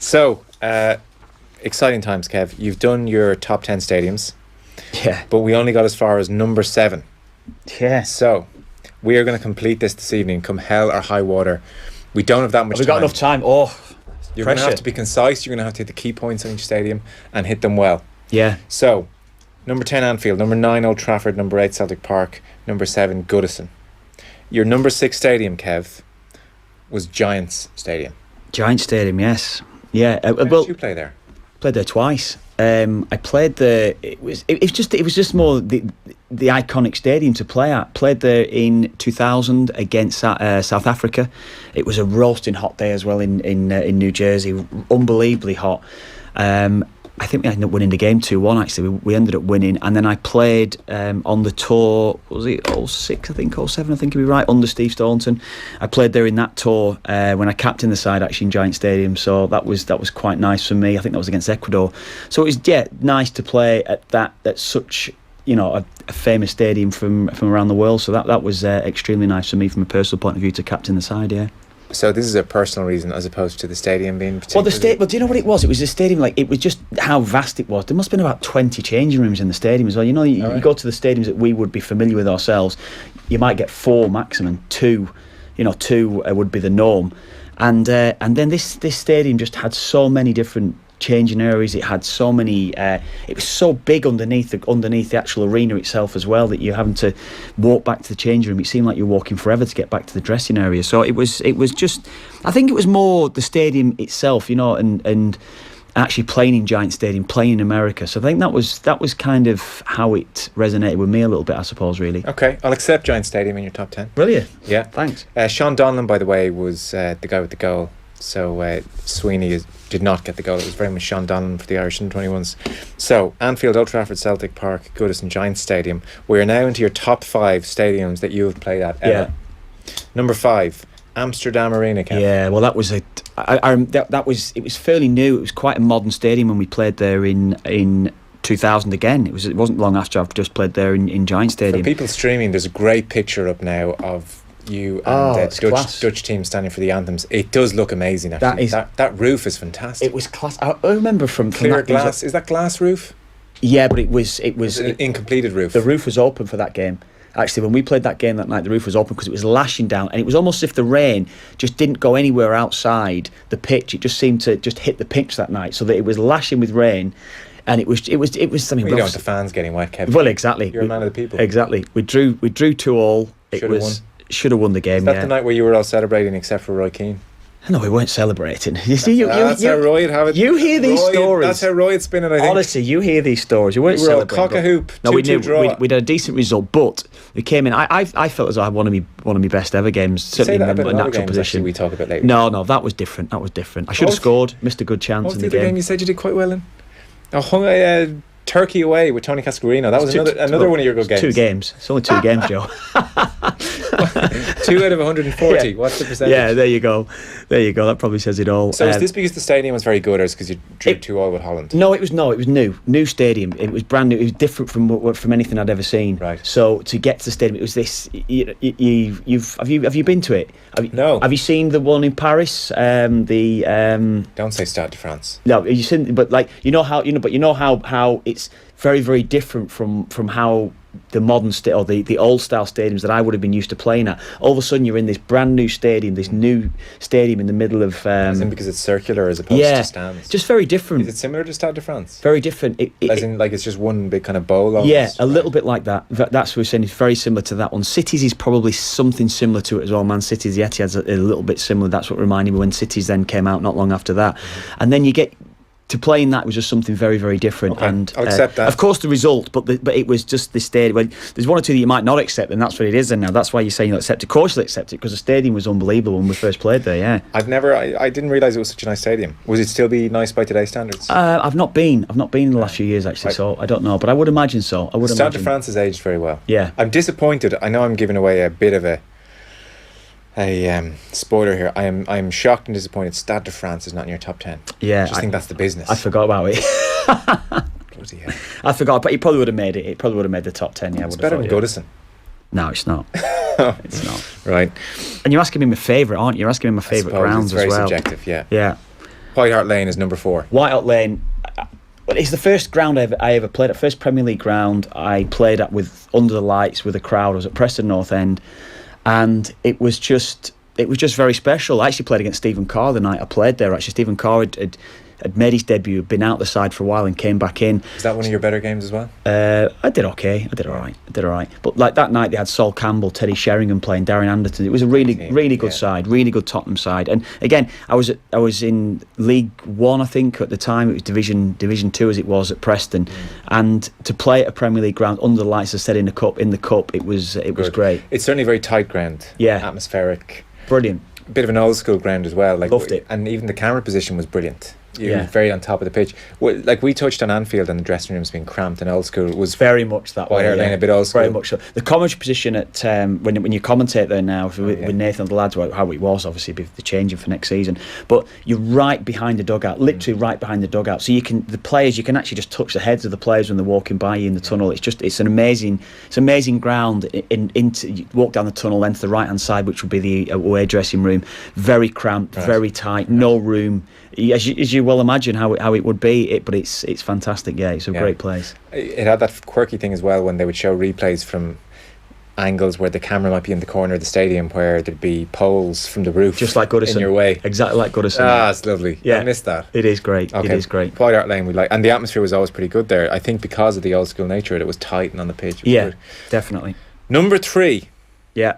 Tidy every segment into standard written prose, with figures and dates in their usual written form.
So, exciting times, Kev. You've done your top 10 stadiums. Yeah. But we only got as far as number 7. Yeah. So, we are going to complete this evening, come hell or high water. We don't have that much time. We've got enough time. Oh, you're going to have to be concise. You're going to have to hit the key points on each stadium and hit them well. Yeah. So, number 10, Anfield. Number 9, Old Trafford. Number 8, Celtic Park. Number 7, Goodison. Your number 6 stadium, Kev, was Giants Stadium. Giants Stadium, yes. Yeah. Where did you play there? Played there twice. I played there. It was just more the iconic stadium to play at. Played there in 2000 against South Africa. It was a roasting hot day as well in New Jersey, unbelievably hot. I think we ended up winning the game 2-1. Actually, we ended up winning, and then I played on the tour. What was it 06? I think 07. I think it'd be right under Steve Staunton. I played there in that tour when I captained the side actually in Giant Stadium. So that was quite nice for me. I think that was against Ecuador. So it was nice to play at such a famous stadium from around the world. So that was extremely nice for me from a personal point of view to captain the side. Yeah. So this is a personal reason as opposed to the stadium being particularly... Well, do you know what it was? It was the stadium, it was just how vast it was. There must have been about 20 changing rooms in the stadium as well. You go to the stadiums that we would be familiar with ourselves, you might get 4 maximum, 2, 2 would be the norm. And then this stadium just had so many different changing areas. It had so many. It was so big underneath the actual arena itself as well that you're having to walk back to the changing room. It seemed like you're walking forever to get back to the dressing area. So it was just. I think it was more the stadium itself, and actually playing in Giant Stadium, playing in America. So I think that was kind of how it resonated with me a little bit, I suppose. Really. Okay, I'll accept Giant Stadium in your top 10. Brilliant. Yeah, thanks. Sean Donlan, by the way, was the guy with the goal. So Sweeney did not get the goal. It was very much Sean Donlan for the Irish under-21s. So Anfield, Old Trafford, Celtic Park, Goodison, Giants Stadium. We are now into your top 5 stadiums that you have played at ever. Yeah. Number 5, Amsterdam Arena. Kevin. Yeah, well, that was it was fairly new. It was quite a modern stadium when we played there in 2000 again. It wasn't long after I've just played there in Giant Stadium. For people streaming, there's a great picture up now of you and the Dutch team standing for the anthems. It does look amazing, actually. That roof is fantastic. It was class. I remember from clear that, glass. Is that glass roof? Yeah, but it was an incompleted roof. The roof was open for that game. Actually, when we played that game that night, the roof was open because it was lashing down, and it was almost as if the rain just didn't go anywhere outside the pitch. It just seemed to just hit the pitch that night, so that it was lashing with rain. And it was something. You don't want the fans getting wet, Kevin. Well, exactly. You're a man of the people. Exactly. We drew 2-2. Should have won the game. Is that the night where you were all celebrating except for Roy Keane? No, we weren't celebrating. You see, that's how Roy would have it. You hear these stories. That's how Roy would spin it, I think. Honestly, you hear these stories. You weren't celebrating. Cock a hoop. No, we did. Draw. We'd had a decent result, but we came in. I felt as though I had one of my best ever games. Certainly in a natural position. We talk about later. No, that was different. I should have scored. Missed a good chance in the game. You said you did quite well in. Turkey away with Tony Cascarino. That was another one of your good games. 2 games. It's only 2 games, Joe. 2 out of 140. Yeah. What's the percentage? Yeah, there you go. That probably says it all. So is this because the stadium was very good, or is it because you drew 2-2 with Holland? No, it was new stadium. It was brand new. It was different from anything I'd ever seen. Right. So to get to the stadium, it was this. Have you been to it? No. Have you seen the one in Paris? Don't say Stade de France. No, you seen, but how it's very, very different from how the modern or the old style stadiums that I would have been used to playing at. All of a sudden, you're in this brand new stadium, this new stadium in the middle of. As in because it's circular as opposed to stands. Just very different. Is it similar to Stade de France? Very different. As in, it's just one big kind of bowl. Almost. Yeah, a little bit like that. That's what we're saying. It's very similar to that one. Cities is probably something similar to it as well. Man City's the Etihad's a little bit similar. That's what reminded me when Cities then came out not long after that, and then you get. To play in that was just something very, very different. Okay, and I'll accept that. Of course, the result, but it was just the stadium. Well, there's one or two that you might not accept, and that's what it is. And now that's why you're saying you'll accept it. Of course, you'll accept it because the stadium was unbelievable when we first played there. Yeah, I didn't realise it was such a nice stadium. Was it still be nice by today's standards? I've not been in the last few years actually, so I don't know, but I would imagine so. Stade de France has aged very well. Yeah, I'm disappointed. I know I'm giving away a bit of a spoiler here. I am shocked and disappointed Stade de France is not in your top 10. Yeah, I just think that's the business. I forgot about it. Bloody hell. I forgot, but it probably would have made it. It probably would have made the top 10. Yeah, it's better than Goodison. No, it's not. It's not. Right. And you're asking me my favourite, aren't you? You're asking me my favourite grounds as well. It's very subjective. Yeah. Yeah. White Hart Lane is number 4. White Hart Lane. It's the first ground I ever played at. First Premier League ground I played at with under the lights with a crowd. I was at Preston North End, and it was just very special. I actually played against Stephen Carr the night I played there. Actually, Stephen Carr had made his debut, had been out the side for a while and came back in. Is that one of your better games as well? I did okay. I did all right. But like that night, they had Sol Campbell, Teddy Sheringham playing, Darren Anderton. It was a really good side, really good Tottenham side. And again, I was in League One, I think at the time. It was Division 2 as it was at Preston, and to play at a Premier League ground under the lights, as I said, in the cup, it was great. It's certainly very tight ground. Yeah, atmospheric, brilliant. Bit of an old school ground as well. Loved it, and even the camera position was brilliant. You were very on top of the pitch. Like we touched on Anfield and the dressing rooms being cramped, and old school was very much that White way. Hart Lane, a bit old school. Very much so. The commentary position at when you commentate there now with Nathan and the lads, how it was obviously the changing for next season. But you're right behind the dugout, literally right behind the dugout. So you can actually just touch the heads of the players when they're walking by you in the tunnel. It's an amazing ground. You walk down the tunnel, then to the right hand side, which would be the away dressing room. Very cramped, very tight, no room. As you well imagine how it would be, but it's fantastic. Yeah, it's a great place. It had that quirky thing as well when they would show replays from angles where the camera might be in the corner of the stadium, where there'd be poles from the roof, just like Goodison, in your way, exactly like Goodison. It's lovely. Yeah, I missed that. It is great. Okay. It is great. White Hart Lane, and the atmosphere was always pretty good there. I think because of the old school nature, it was tight and on the pitch. Good. Definitely. Number 3. Yeah.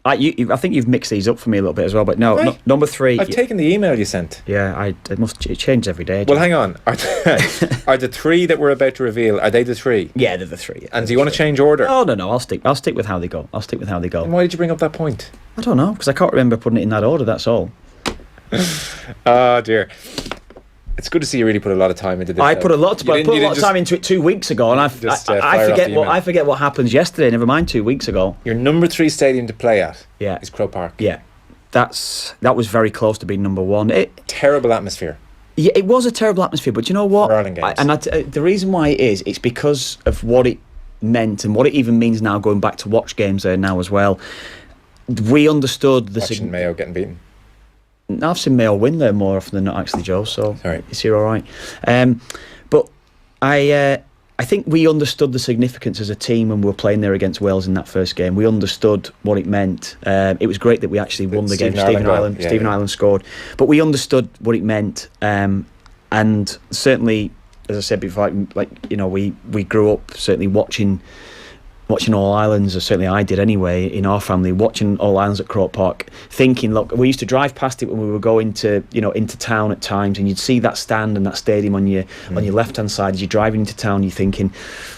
I think you've mixed these up for me a little bit as well, but no, number 3. I've taken the email you sent. Yeah, it changes every day. Well, hang on. Are the 3 that we're about to reveal, are they the 3? Yeah, they're the 3. Yeah, and do you want to change order? Oh no, I'll stick with how they go. And why did you bring up that point? I don't know, because I can't remember putting it in that order. That's all. Oh dear. It's good to see you really put a lot of time into this. I put a lot of time into it 2 weeks ago, and I forget what happens yesterday. Never mind 2 weeks ago. Your number 3 stadium to play at is Croke Park. Yeah, that was very close to being number 1. Terrible atmosphere. Yeah, it was a terrible atmosphere, but you know what? The reason why it's because of what it meant and what it even means now, going back to watch games there now as well. We understood the watching Mayo getting beaten. I've seen Mayo win there more often than not, actually, Joe. So is he all right? But I think we understood the significance as a team when we were playing there against Wales in that first game. We understood what it meant. It was great that we actually won the game. Stephen Ireland scored, but we understood what it meant. And certainly, as I said before, we grew up certainly watching All Islands, or certainly I did anyway, in our family, watching All Islands at Croke Park, thinking, look, we used to drive past it when we were going into town at times, and you'd see that stand and that stadium on your left-hand side as you're driving into town. You're thinking,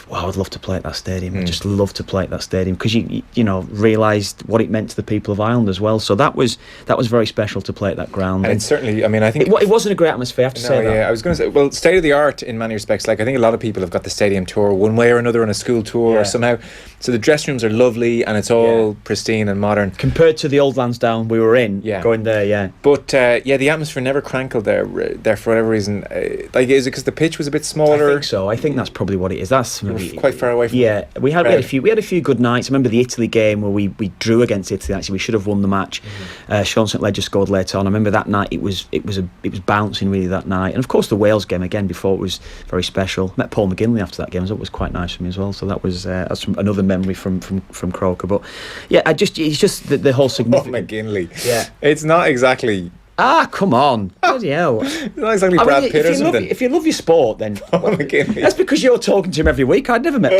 wow, I'd love to play at that stadium. I'd just love to play at that stadium, because you realised what it meant to the people of Ireland as well. So that was very special to play at that ground. And it's certainly, I think it wasn't a great atmosphere, I have to say that. Yeah, I was going to say, well, state of the art in many respects. Like, I think a lot of people have got the stadium tour one way or another on a school tour or somehow. So the dressing rooms are lovely and it's all pristine and modern compared to the old Lansdowne we were in. Going there, But the atmosphere never crankled there for whatever reason. Is it because the pitch was a bit smaller? I think so. I think that's probably what it is. That's quite far away from. Yeah, we had a few good nights. I remember the Italy game where we drew against Italy. Actually, we should have won the match. Sean St Ledger scored later on. I remember that night. It was bouncing really that night. And of course the Wales game again before, it was very special. Met Paul McGinley after that game. So it was quite nice for me as well. So that's another memory from Croker. But yeah, it's just the whole significance. Paul McGinley. Yeah, it's not exactly. Come on. Bloody hell. It's not exactly Brad Pitt or something. If you love your sport, then that's because you're talking to him every week. I'd never met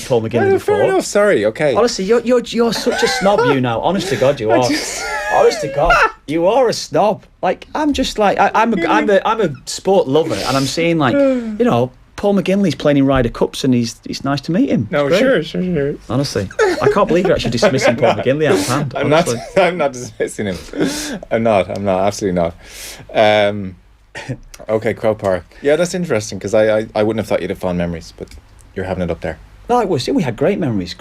Paul McGinley before. Fair enough, sorry, okay. Honestly, you're such a snob, you now. Honest to God, you are. Honest to God, you are a snob. Like, I'm just like, I'm a sport lover, and I'm saying, like, Paul McGinley's playing in Ryder Cups, and it's nice to meet him. No, sure. Honestly, I can't believe you're actually dismissing Paul McGinley out of hand. I'm not dismissing him. I'm not, absolutely not. Okay, Croke Park. Yeah, that's interesting, because I wouldn't have thought you'd have fond memories, but you're having it up there. No, it was. We had great memories of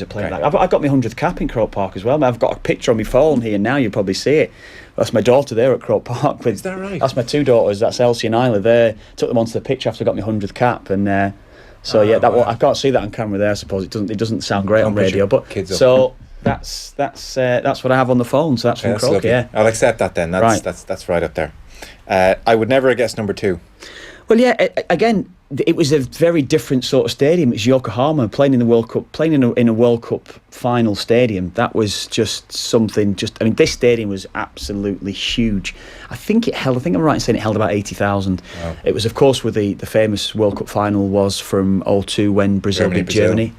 playing that. I got my 100th cap in Croke Park as well. I've got a picture on my phone here now. You probably see it. That's my daughter there at Croke Park. Is that right? That's my 2 daughters. That's Elsie and Isla there. Took them onto the pitch after I got my 100th cap, and I can't see that on camera there. I suppose it doesn't sound great on radio, but so that's what I have on the phone. So that's from Croke. Lovely. Yeah, I'll accept that then. That's right up there. I would never have guessed number 2. Well, yeah. Again, it was a very different sort of stadium. It's Yokohama, playing in the World Cup, playing in a World Cup final stadium. That was just something. I mean, this stadium was absolutely huge. I think I'm right in saying it held about 80,000. Wow. It was, of course, where the famous World Cup final was from 2002 when Brazil beat Germany.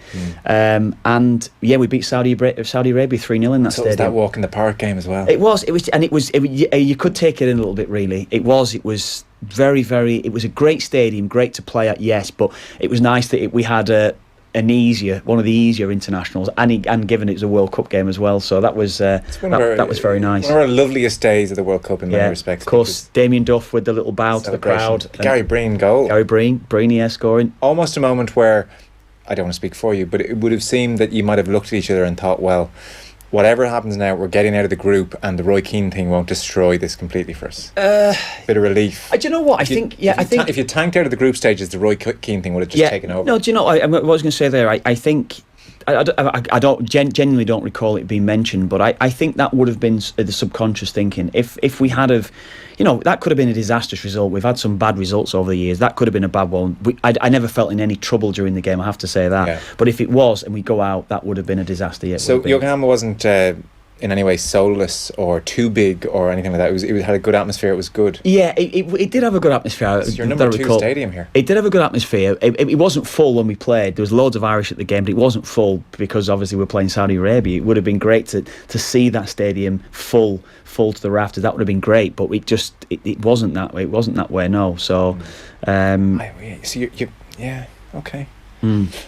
And yeah, we beat Saudi Arabia 3-0 in that stadium. It was that walk in the park game as well. It was, you could take it in a little bit, really. It was very, very. It was a great stadium, great to play at, yes, but it was nice that we had one of the easier internationals, and given it was a World Cup game as well, so that was that was very nice. One of our loveliest days of the World Cup in many respects. Of course, Damien Duff with the little bow to the crowd. Gary Breen goal. Gary Breen, scoring. Almost a moment where, I don't want to speak for you, but it would have seemed that you might have looked at each other and thought, well, whatever happens now, we're getting out of the group, and the Roy Keane thing won't destroy this completely for us. Bit of relief. Do you know what? I think if you tanked out of the group stages, the Roy Keane thing would have just taken over. No, do you know what I was going to say there? I think I genuinely don't recall it being mentioned, but I think that would have been the subconscious thinking. If we had have, that could have been a disastrous result. We've had some bad results over the years. That could have been a bad one. I never felt in any trouble during the game, I have to say that. Yeah. But if it was and we go out, that would have been a disaster. So Yokohama wasn't in any way soulless or too big or anything like that. It had a good atmosphere. It was good. Yeah, it did have a good atmosphere. It's your number 2 stadium here. It did have a good atmosphere. It wasn't full when we played. There was loads of Irish at the game, but it wasn't full because obviously we're playing Saudi Arabia. It would have been great to see that stadium full to the rafters. That would have been great, but it wasn't that way. It wasn't that way. No. So, yeah, okay.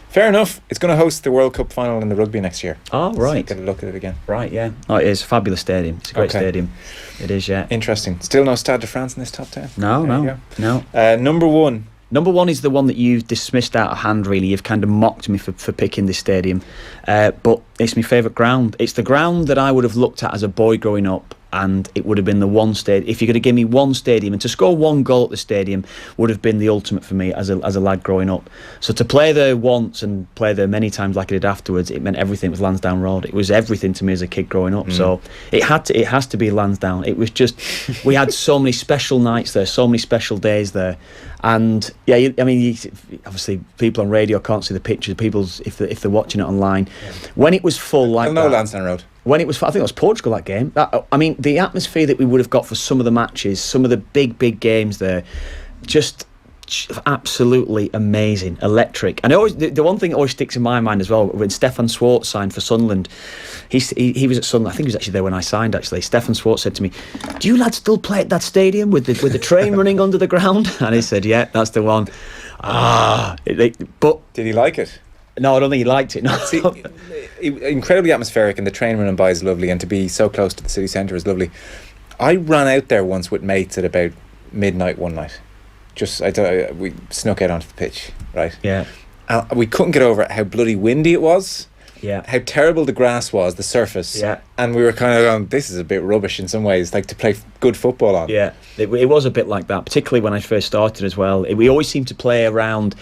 Fair enough. It's going to host the World Cup final in the rugby next year. Oh, right. So get a look at it again. Right, yeah. Oh, it is a fabulous stadium. It's a great stadium. It is, yeah. Interesting. Still no Stade de France in this top 10? No. Number 1. Number 1 is the one that you've dismissed out of hand, really. You've kind of mocked me for picking this stadium. But it's my favourite ground. It's the ground that I would have looked at as a boy growing up, and it would have been the one stadium. If you're going to give me one stadium, and to score one goal at the stadium would have been the ultimate for me as a lad growing up. So to play there once and play there many times like I did afterwards, it meant everything. It was Lansdowne Road. It was everything to me as a kid growing up. So it has to be Lansdowne. It was just, we had so many special nights there, so many special days there. And yeah, obviously people on radio can't see the pictures. People, if they're watching it online, when it was full like that, Lansdowne Road. When it was, I think it was Portugal that game. The atmosphere that we would have got for some of the matches, some of the big games there, just absolutely amazing, electric. And the one thing that always sticks in my mind as well, when Stefan Schwartz signed for Sunderland, he was at Sunderland. I think he was actually there when I signed. Actually, Stefan Schwartz said to me, "Do you lads still play at that stadium with the train running under the ground?" And he said, "Yeah, that's the one." But did he like it? No, I don't think he liked it. No. See, incredibly atmospheric, and the train running by is lovely, and to be so close to the city centre is lovely. I ran out there once with mates at about midnight one night. We snuck out onto the pitch, right? Yeah. We couldn't get over how bloody windy it was. Yeah. How terrible the grass was, the surface. Yeah. And we were kind of going, this is a bit rubbish in some ways, like to play good football on. Yeah. It was a bit like that, particularly when I first started as well. We always seemed to play around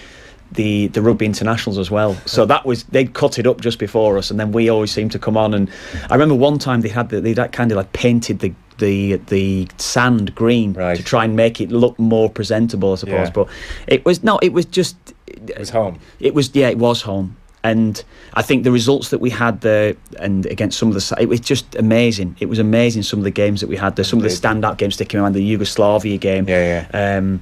the rugby internationals as well, so they'd cut it up just before us, and then we always seemed to come on. And I remember one time they kind of like painted the sand green, right, to try and make it look more presentable, I suppose. Yeah. But it was home. It was home. And I think the results that we had there and against some of it was just amazing. It was amazing, some of the games that we had there. Some of the standout games sticking in mind, the Yugoslavia game. Even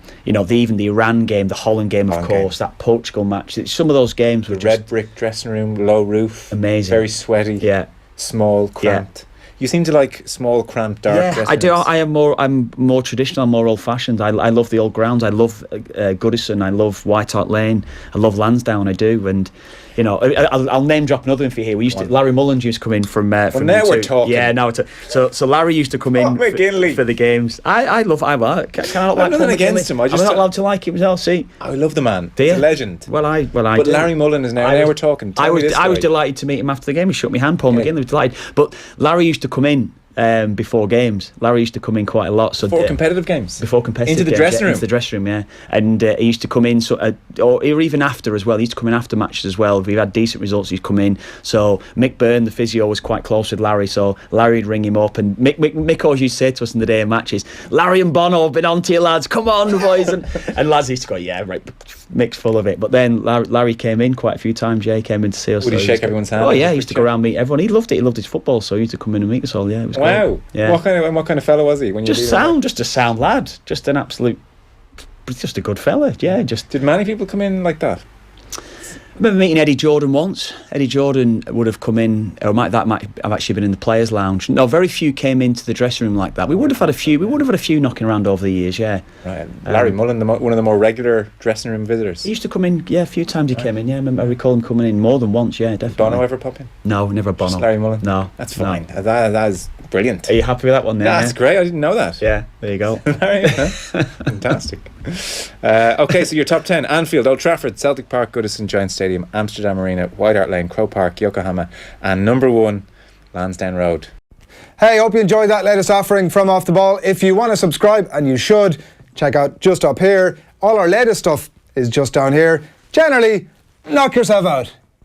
the Iran game, the Holland game, of course, that Portugal match. Some of those games were the red brick dressing room, low roof. Amazing. Very sweaty. Yeah. Small, cramped. Yeah. You seem to like small, cramped, dark dressing rooms. I do. I'm more traditional. I'm more old-fashioned. I love the old grounds. I love Goodison. I love White Hart Lane. I love Lansdowne. I do. And I'll name drop another one for you here. Larry Mullins used to come in from now we're talking. Yeah, now so Larry used to come in for the games. I love. Can I not like nothing against him. I'm not allowed to like him. I'll see. I love the man. He's a legend. But do. Larry Mullins is now. Now we're talking. I was delighted to meet him after the game. He shook my hand. Paul McGinley was delighted. But Larry used to come in before games. Larry used to come in quite a lot. So before competitive games? Before competitive into the games, dressing room? Into the dressing room, yeah. And he used to come in, or even after as well. He used to come in after matches as well. If we had decent results, he'd come in. So Mick Byrne, the physio, was quite close with Larry, so Larry'd ring him up. And Mick always used to say to us in the day of matches, Larry and Bono have been on to you, lads. Come on, boys. And lads used to go, yeah, right. Mick's full of it. But then Larry came in quite a few times. Yeah, he came in to see us. Would he shake everyone's hand? Oh yeah, he used to go around meet everyone. He loved it. He loved his football, so he used to come in and meet us all. Yeah, it was wow. Great. Yeah. What kind of fellow was he? When you just a sound lad. Just an absolute, just a good fella. Yeah, just. Did many people come in like that? I remember meeting Eddie Jordan once. Eddie Jordan would have come in, or might have actually been in the players' lounge. No, very few came into the dressing room like that. We would have had a few knocking around over the years. Yeah. Right. Larry Mullen, one of the more regular dressing room visitors. He used to come in. Yeah, a few times he came in. Yeah, I recall him coming in more than once. Yeah, definitely. Bono ever pop in? No, never Bono. Just Larry Mullen. No, that's fine. No. That is brilliant. Are you happy with that one? That's great. I didn't know that. Yeah, there you go. Fantastic. Okay, so your top 10: Anfield, Old Trafford, Celtic Park, Goodison Giant Stadium, Amsterdam Arena, White Hart Lane, Croke Park, Yokohama, and number 1, Lansdowne Road. Hey, hope you enjoyed that latest offering from Off the Ball. If you want to subscribe, and you should, check out just up here. All our latest stuff is just down here. Generally, knock yourself out.